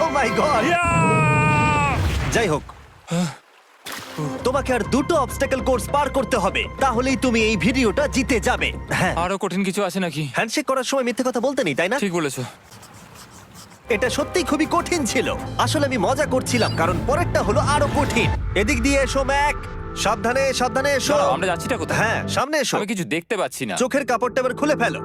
Oh my God! যাই হোক, তোমাকে আর দুটো অবস্টাকেল কোর্স পার করতে হবে, তাহলেই তুমি এই ভিডিওটা জিতে যাবে। হ্যাঁ, আরো কঠিন কিছু আছে নাকি? হ্যান্ডশেক করার সময় মিথ্যে কথা বলতে নেই, তাই না? ঠিক বলেছো। এটা সত্যি খুবই কঠিন ছিল। আসলে আমি মজা করছিলাম, কারণ পরেরটা হলো আরো কঠিন। এদিক দিয়ে এসো ম্যাক, সাবধানে সাবধানে এসো। দাঁড়াও, আমরা যাচ্ছিটা কোথায়? হ্যাঁ, সামনে এসো। আমি কিছু দেখতে পাচ্ছি না। চোখের কাপড়টা এবার খুলে ফেলো।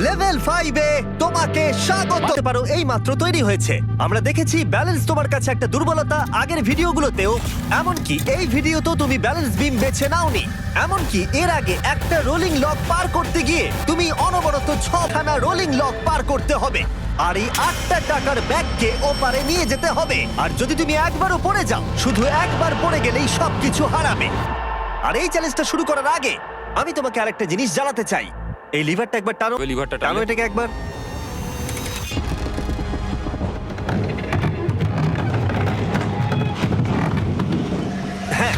লেভেল 5 এ তোমাকে স্বাগত। বলতে পারো এই মাত্র তৈরি হয়েছে। আমরা দেখেছি ব্যালেন্স তোমার কাছে একটা দুর্বলতা আগের ভিডিওগুলোতেও, এমনকি এই ভিডিওতেও তুমি ব্যালেন্স বিম বেছে নাওনি। এমনকি এর আগে একটা রোলিং লক পার করতে গিয়ে তুমি অনবরত 6খানা রোলিং লক পার করতে হবে। আর এই 8টা টাকার ব্যাগকে ওপারে নিয়ে যেতে হবে। আর যদি তুমি একবারও পড়ে যাও, শুধু একবার পড়ে গেলেই সবকিছু হারাবে। আর এই চ্যালেঞ্জটা শুরু করার আগে আমি তোমাকে আরেকটা জিনিস জানাতে চাই। এই লিভারটা একবার টানো। ওই লিভারটা টানো টানো। এটাকে একবার। হ্যাঁ,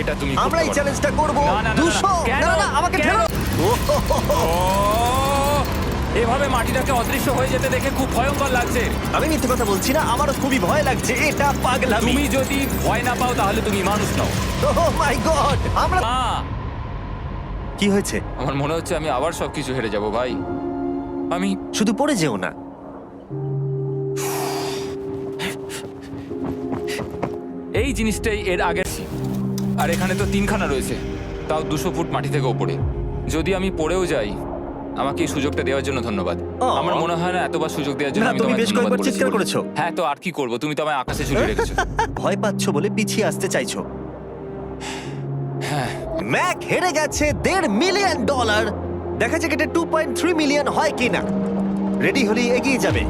এটা তুমি আমরা এই চ্যালেঞ্জটা করব। না, না, না, না, 200 কেন? না না আমাকে কেন? ঠেলো। এভাবে মাটিটাকে অদৃশ্য হয়ে যেতে দেখে খুব ভয়ঙ্কর লাগছে। আমি মিথ্যে কথা বলছি না, আমারও খুবই ভয় লাগছে। এটা পাগলামি। তুমি যদি ভয় না পাও তাহলে তুমি মানুষ নও। ওহ মাই গড, আমরা মা, কি হয়েছে? আমার মনে হচ্ছে আমি আবার সবকিছু হেরে যাব ভাই। আমি শুধু পড়ে যেও না। এই জিনিসটাই এর আগে আর এখানে তো 3খানা রয়েছে, তাও 200 ফুট মাটি থেকে ওপরে। যদি আমি পড়েও যাই, আমাকে এই সুযোগটা দেওয়ার জন্য ধন্যবাদ। আমার মনে হয় না এতবার সুযোগ দেওয়ার জন্য না, আমি তুমি তোমায় বেশ ধন্যবাদ কয়েকবার বলেছি চিৎকার বলে। করেছো। হ্যাঁ, তো আর কি করব, তুমি তো আমায় আকাশে ঝুলিয়ে রেখেছো। ভয় পাচ্ছ বলে পিছিয়ে আসতে চাইছো। হ্যাঁ, ম্যাক হেরে গেছে $1.5 মিলিয়ন। দেখা যাক এটা 2.3 মিলিয়ন হয় কিনা। রেডি হলে এগিয়ে যাবে।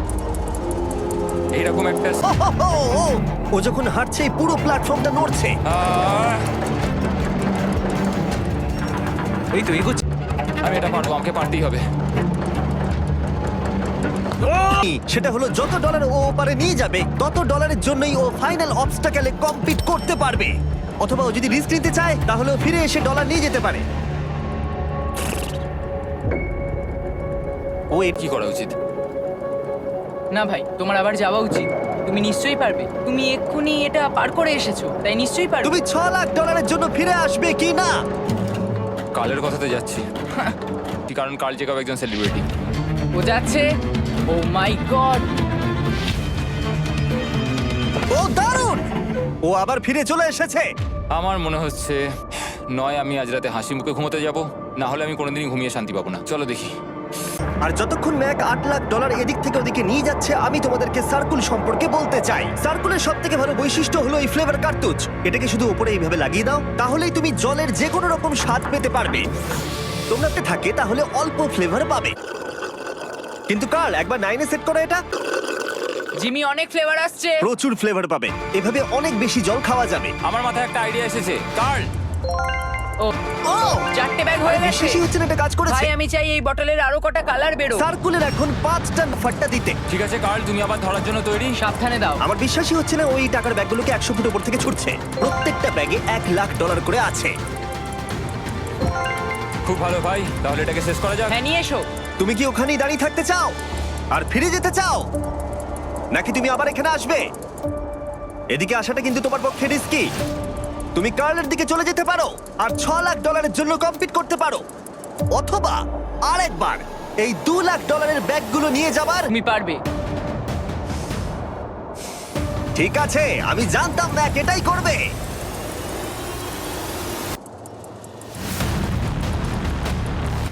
এইরকম একটা ও যখন হাঁটছে এই পুরো প্ল্যাটফর্মটা নড়ছে। এই তো এগোচ্ছি। আমি এটা পারবো, আমাকে পারতেই হবে। সেটা হলো যত ডলার ও ওপারে নিয়ে যাবে, তত ডলারের জন্যই ও ফাইনাল অবস্টাকেলে কমপ্লিট করতে পারবে। অথবা ও যদি রিস্ক নিতে চায়, তাহলে ও ফিরে এসে ডলার নিয়ে যেতে পারে। ও কি করা উচিত? না ভাই, তোমার আবার যাওয়া উচিত। তুমি নিশ্চয়ই পারবে। তুমি এক্ষুনি এটা পার করে এসেছো, তাই নিশ্চয়ই পারবে। তুমি $6 লাখ জন্য ফিরে আসবে কি না? কালের কথাতে যাচ্ছি। কারণ কাল জেকাব একজন সেলিব্রিটি। ও যাচ্ছে। ও মাই গড, ও দারুণ! ও আবার ফিরে চলে এসেছে। আমার মনে হচ্ছে নয় আমি আজ রাতে হাসি মুখে ঘুমোতে যাব, না হলে আমি কোনোদিনই ঘুমিয়ে শান্তি পাবো না। চলো দেখি। আর যতক্ষণ ম্যাক $8 লাখ এদিক থেকে ওদিকে নিয়ে যাচ্ছে, আমি তোমাদেরকে সার্কুল সম্পর্কে বলতে চাই। সার্কুলের সবথেকে ভালো বৈশিষ্ট্য হলো এই ফ্লেভার কার্তুজ। এটাকে শুধু উপরে এইভাবে লাগিয়ে দাও, তাহলেই তুমি জলের যে কোনো রকম স্বাদ পেতে পারবে। তোমরাতে থাকে তাহলে অল্প ফ্লেভার পাবে। কিন্তু কাল একবার 9 এ সেট করো এটা, জিমি অনেক ফ্লেভার আসছে। প্রচুর ফ্লেভার পাবে। এভাবে অনেক বেশি জল খাওয়া যাবে। আমার মাথায় একটা আইডিয়া এসেছে। কার্ল, ও ও 4টে ব্যাগ হয়ে গেছে। বিশ্বাসই হচ্ছে না এটা কাজ করেছে। ভাই আমি চাই এই বটলের আরো কটা কালার বেরো। সার্কুলের এখন 5টা ফাট্টা দিতে। ঠিক আছে কার্ল, তুমি আবার ধরার জন্য তৈরি? সাবধানে দাও। আমার বিশ্বাসই হচ্ছে না ওই টাকার ব্যাগগুলোকে 100 ফুট উপর থেকে ছুটছে। প্রত্যেকটা ব্যাগে $1 লাখ করে আছে। খুব ভালো ভাই, তাহলে এটাকে শেষ করা যাক। হ্যাঁ, নিয়ে এসো। তুমি কি ওখানেই দাঁড়িয়ে থাকতে চাও আর ফিরে যেতে চাও, নাকি তুমি আবার এখানে আসবে? এদিকে আসাটা কিন্তু তোমার পক্ষে রিস্কি। তুমি কার্লের দিকে চলে যেতে পারো আর $6 লাখ জন্য কম্পিট করতে পারো, অথবা আরেকবার এই $2 লাখ ব্যাগগুলো নিয়ে যাবার। তুমি পারবে। ঠিক আছে, আমি জানতাম ম্যাক এটাই করবে।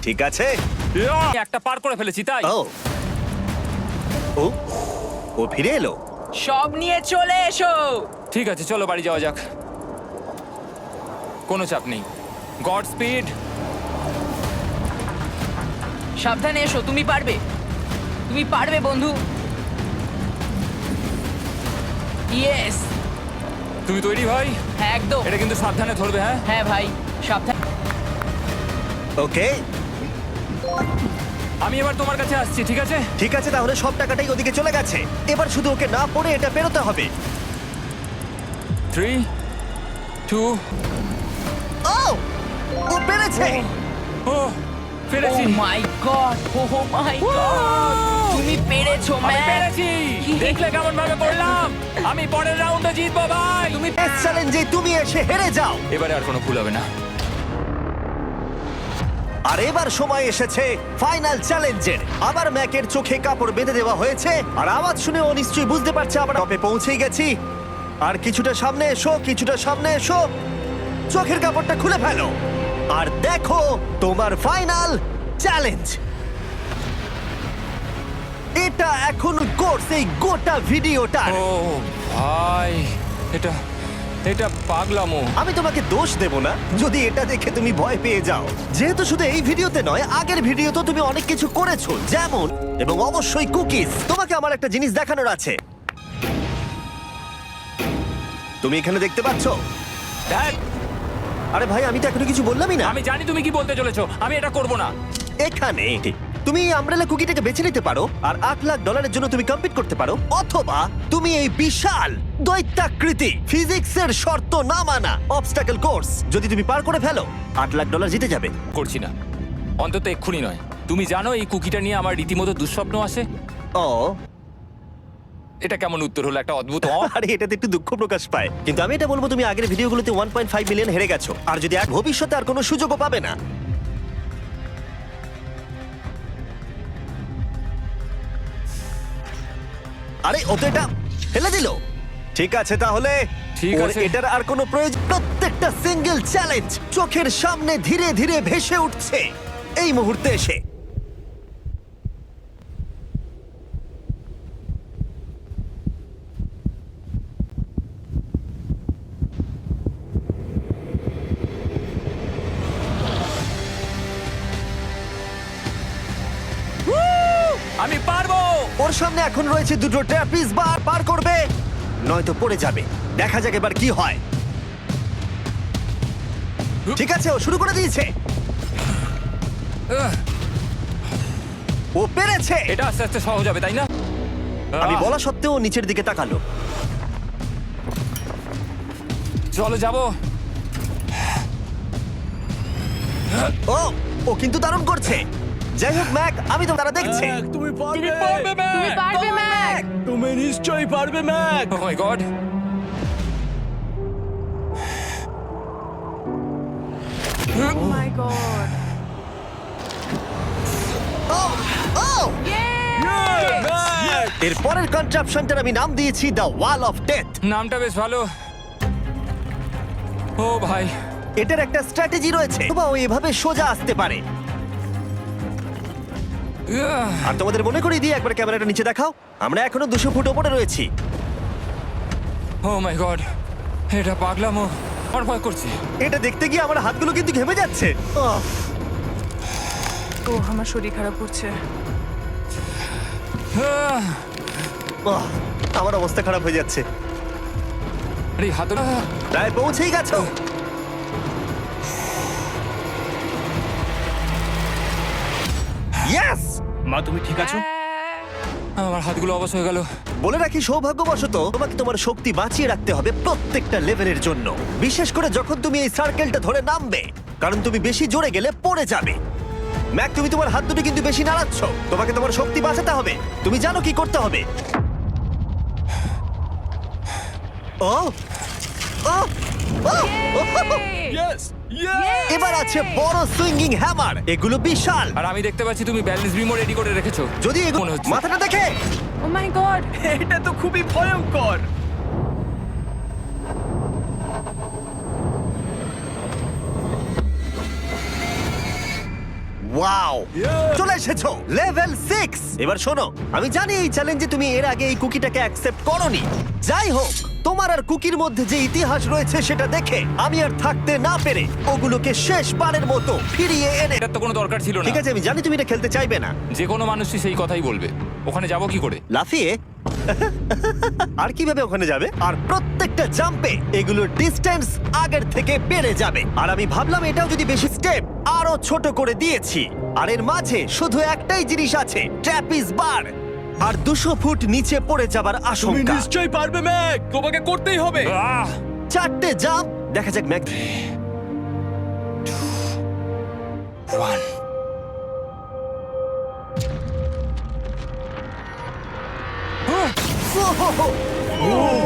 ঠিক আছে। একটা পার করে ফেলেছি তাই। ও ও ও ফিরে এলো। সব নিয়ে চলে এসো। ঠিক আছে, চলো বাড়ি যাওয়া যাক। কোনো চাপ নেই। God speed. সাবধানে এসো, তুমি পারবে। তুমি পারবে বন্ধু। ইয়েস। তুমি তৈরি ভাই? হ্যাঁ একদম। এটা কিন্তু সাবধানে ধরবে। হ্যাঁ হ্যাঁ ভাই, সাবধানে। ওকে আমি এবার তোমার কাছে আসছি, ঠিক আছে? ঠিক আছে, তাহলে সব টাকাটাই ওদিকে চলে গেছে। এবার শুধু ওকে না পড়ে এটা পেরোতে হবে। 3, 2, ও ও পেরেছে। ও পেরেছি। ও মাই গড, ও মাই গড, তুমি পেরেছো। পেরেছো আমি ম্যাক। পেরেছি। দেখলে কেমন ভাবে করলাম। আমি পরের রাউন্ডে জিতবো ভাই। তুমি চ্যালেঞ্জে তুমি এসে হেরে যাও। এবারে আর কোনো ভুল হবে না। আর এবার সময় এসেছে ফাইনাল চ্যালেঞ্জের। আবার ম্যাকের চোখে কাপড় বেঁধে দেওয়া হয়েছে, আর আওয়াজ শুনে ও নিশ্চয়ই বুঝতে পারছে আমরা টপে পৌঁছেই গেছি। আর কিছুটা সামনে এসো, কিছুটা সামনে এসো, চোখের কাপড়টা খুলে ফেলো, আর দেখো তোমার ফাইনাল চ্যালেঞ্জ। এটা এখন কোর্স এই গোটা ভিডিওটা। ও ভাই, এটা এটা পাগলামো। আমি তোমাকে দোষ দেব না যদি এটা দেখে তুমি ভয় পেয়ে যাও, যেহেতু শুধু এই ভিডিওতে নয়, আগের ভিডিওতে তুমি অনেক কিছু করেছো, যেমন এবং অবশ্যই কুকিজ। তোমাকে আমার একটা জিনিস দেখানোর আছে। তুমি এখানে দেখতে পাচ্ছ? দেখ, আরে ভাই, আমি তো এখনো কিছু বললামই না। আমি জানি তুমি কি বলতে চলেছো। আমি এটা করব না। এখানে তুমি এই আমব্রেলা কুকিটাকে বেছে নিতে পারো, আর $8,00,000 জন্য তুমি কম্পিট করতে পারো, অথবা তুমি এই বিশাল দৈত্যাকৃতি ফিজিক্সের শর্ত না মানা অবস্টাকল কোর্স যদি তুমি পার করে ফেলো, $8,00,000 জিতে যাবে। করছি না, অন্তত এক্ষুনি নয়। তুমি জানো এই কুকিটা নিয়ে আমার রীতিমতো দুঃস্বপ্ন আসে। ও, এটা কেমন উত্তর হলো, একটা অদ্ভুত আরে এটাতে একটু দুঃখ প্রকাশ পায়, কিন্তু আমি এটা বলবো তুমি আগের ভিডিওগুলোতে 1.5 মিলিয়ন হেরে গেছো, আর যদি আর ভবিষ্যতে আর কোনো সুযোগও পাবে না। আরে ও তো এটা ফেলে দিল। ঠিক আছে তাহলে, ঠিক ওর আছে। এটার আর কোনো প্রয়োজন। প্রত্যেকটা সিঙ্গেল চ্যালেঞ্জ চোখের সামনে ধীরে ধীরে ভেসে উঠছে এই মুহূর্তে এসে। আমি পারবো। ওর সামনে এখন রয়েছে দুটো ট্র্যাপিস বার, পার করবে নয়তো পড়ে যাবে। দেখা যাক এবার কি হয়। ঠিক আছে, ও শুরু করে দিয়েছে, আহ, ও পেরেছে। এটা আস্তে আস্তে সহজ হবে, তাই না? আমি আহ, বলা সত্ত্বেও ও নিচের দিকে তাকালো। চলো যাবো। ও ও কিন্তু দারুণ করছে। যাই হোক ম্যাক, আমি তো তারা দেখছে। তুমি পারবে তুমি পারবে ম্যাক। তুমি নিশ্চয়ই পারবে ম্যাক ও মাই গড। ও মাই গড। ও ও এর পরের কনট্রাপশনটার আমি নাম দিয়েছি দ্য ওয়াল অফ ডেথ। নামটা বেশ ভালো। ও ভাই, এটার একটা স্ট্র্যাটেজি রয়েছে, বা ও এভাবে সোজা আসতে পারে। আহ, আর তোমাদের মনে করিয়ে দিয়ে একবার ক্যামেরাটা নিচে দেখাও, আমরা এখনো 200 ফুট ওপরে রয়েছি। ও মাই গড, এটা পাগলামো। আমার ভয় করছে। এটা দেখতে গিয়ে আমার হাতগুলো কিন্তু ঘেমে যাচ্ছে। আহ, ও আমার শরীর খারাপ করছে। আহ, আহ, আমার অবস্থা খারাপ হয়ে যাচ্ছে। আরে হাত, প্রায় পৌঁছেই গেছো। ইয়েস! মা তুমি ঠিক আছো আমার হাতগুলো অবশ হয়ে গেল। বলে রাখি, সৌভাগ্যবশত তোমাকে তোমার শক্তি বাঁচিয়ে রাখতে হবে প্রত্যেকটা লেভেলের জন্য, বিশেষ করে যখন তুমি এই সার্কেলটা ধরে নামবে, কারণ তুমি বেশি জোরে গেলে পড়ে যাবে। ম্যাক, তুমি তোমার হাত দুটো কিন্তু বেশি নাড়াচ্ছ। তোমাকে তোমার শক্তি বাঁচাতে হবে। তুমি জানো কি করতে হবে। ও ও ও! ইয়েস এবার আছে বড় সুইঙ্গিং হ্যামার, এগুলো বিশাল। আর আমি দেখতে পাচ্ছি তুমি ব্যালেন্স বিমও রেডি করে রেখেছো। যদি এগুলো মনে হচ্ছে। মাথাটা দেখে, ও মাই গড। এটা তো খুবই ভয়ঙ্কর ওয়াও, Yeah! চলে এসেছো লেভেল 6। এবার শোনো, আমি জানি এই চ্যালেঞ্জে তুমি এর আগে এই কুকিটাকে অ্যাকসেপ্ট করোনি। যাই হোক, তোমার আর কুকির মধ্যে যে ইতিহাস রয়েছে সেটা দেখে আমি আর থাকতে না পেরে ওগুলোকে শেষবারের মতো ফিরিয়ে এনে। এটার তো কোনো দরকার ছিল না। ঠিক আছে, আমি জানি তুমি এটা খেলতে চাইবে না। যে কোনো মানুষই সেই কথাই বলবে। ওখানে যাবো কি করে? লাফিয়ে আর কিভাবে ওখানে যাবে? আর প্রত্যেকটা জাম্পে এগুলোর ডিস্টেন্স আগের থেকে বেড়ে যাবে। আর আমি ভাবলাম এটাও যদি বেশি স্টেপ আরো ছোট করে দিয়েছি। আর এর মাঝে শুধু একটাই জিনিস আছে, ট্র্যাপিস বার। আর 200 ফুট নিচে পড়ে যাবার তুমি আশঙ্কা। নিশ্চয়ই পারবে ম্যাক তোমাকে করতেই হবে আহ, 4টে জাম্প, দেখা যাক ম্যাক। 1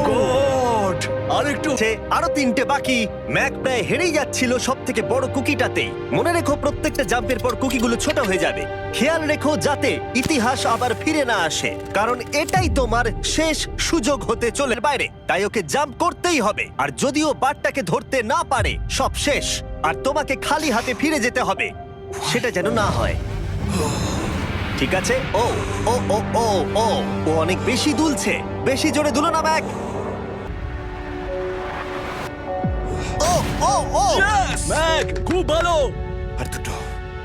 গড আরেকটু আরো 3টে বাকি। ম্যাক প্রায় হেরেই যাচ্ছিল সব থেকে বড় কুকিটাতে। মনে রেখো প্রত্যেকটা জাম্পের পর কুকিগুলো ছোট হয়ে যাবে। খেয়াল রেখো যাতে ইতিহাস আবার ফিরে না আসে, কারণ এটাই তোমার শেষ সুযোগ হতে চলে বাইরে। তাই ওকে জাম্প করতেই হবে, আর যদিও বারটাকে ধরতে না পারে সব শেষ, আর তোমাকে খালি হাতে ফিরে যেতে হবে। সেটা যেন না হয়। ঠিক আছে। ও ও ও ও ও ও অনেক বেশি দুলছে। বেশি জোরে দুলো না ম্যাক। ও ও ও ম্যাক খুব ভালো। আর দুটো।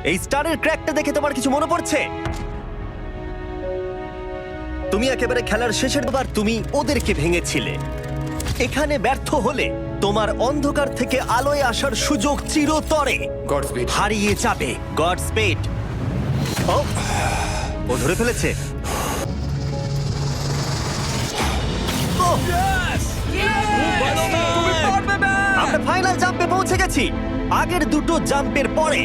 এই স্টারের ক্র্যাকটা দেখে তোমার কিছু মনে পড়ছে? তুমি একেবারে খেলার শেষের বার তুমি ওদেরকে ভেঙেছিলে। এখানে ব্যর্থ হলে তোমার অন্ধকার থেকে আলোয় আসার সুযোগ চিরতরে গড স্পিড। হারিয়ে যাবে। God speed. ও ও ধরে ফেলেছে। ও, আমরা ফাইনাল জাম্পে পৌঁছে গেছি। আগের দুটো জাম্পের পরে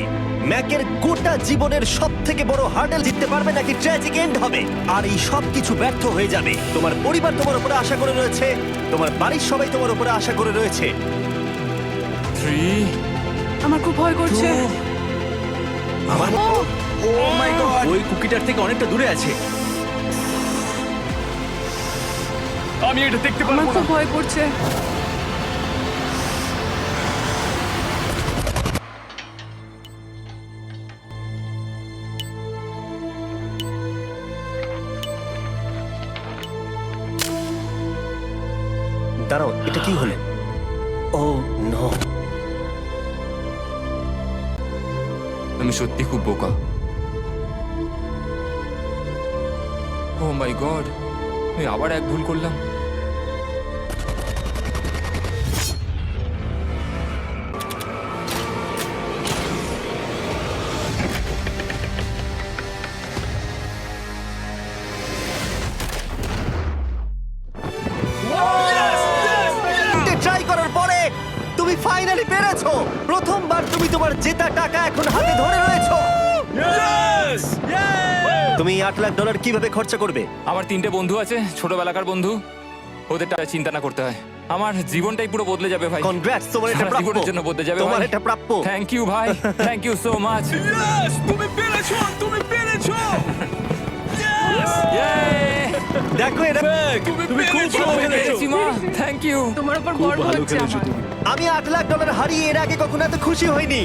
ম্যাকের গোটা জীবনের সব থেকে বড় হার্ডেল জিততে পারবে নাকি ট্র্যাজিক এন্ড হবে, আর এই সব কিছু ব্যর্থ হয়ে যাবে। তোমার পরিবার তোমার উপরে আশা করে রয়েছে, তোমার বাড়ির সবাই তোমার উপরে আশা করে রয়েছে। 3 আমার খুব ভয় করছে। আমার ও মাই গড, ওই কুকিটার থেকে অনেকটা দূরে আছে। আমি এটা দেখতে আমার পারবো খুব না। ভয় করছে। দাঁড়াও, এটা কি হলো? ও নো। তুমি সত্যি খুব বোকা। ও মাই গড, আমি আবার এক ভুল করলাম। ট্রাই করার পরে তুমি ফাইনালি পেরেছো। প্রথমবার তুমি তোমার জেতা টাকা এখন হাতে ধরে রয়েছো। Yes! তুমি $8 লাখ কিভাবে খরচা করবে? আমার 3টে বন্ধু আছে, ছোটবেলাকার বন্ধু। ওদের টাকা চিন্তা না করতে হয়। আমার জীবনটাই পুরো বদলে যাবে ভাই। কনগ্রাটস, তোমার এটা সারা প্রাপ্য। জীবনের জন্য বদলে যাবে তোমার ভাই। এটা প্রাপ্য। থ্যাংক ইউ ভাই, thank you so much. Yes! তুমি পেরেছো, তুমি পেরেছো। দেখো এটা তুমি খুব ভালো খেলেছো। Thank you. তোমার উপর খুব গর্ব ভালো হচ্ছে খেলেছো আমার। তুমি। আমি $8 লাখ হারিয়ে এর আগে কখনো এত খুশি হইনি।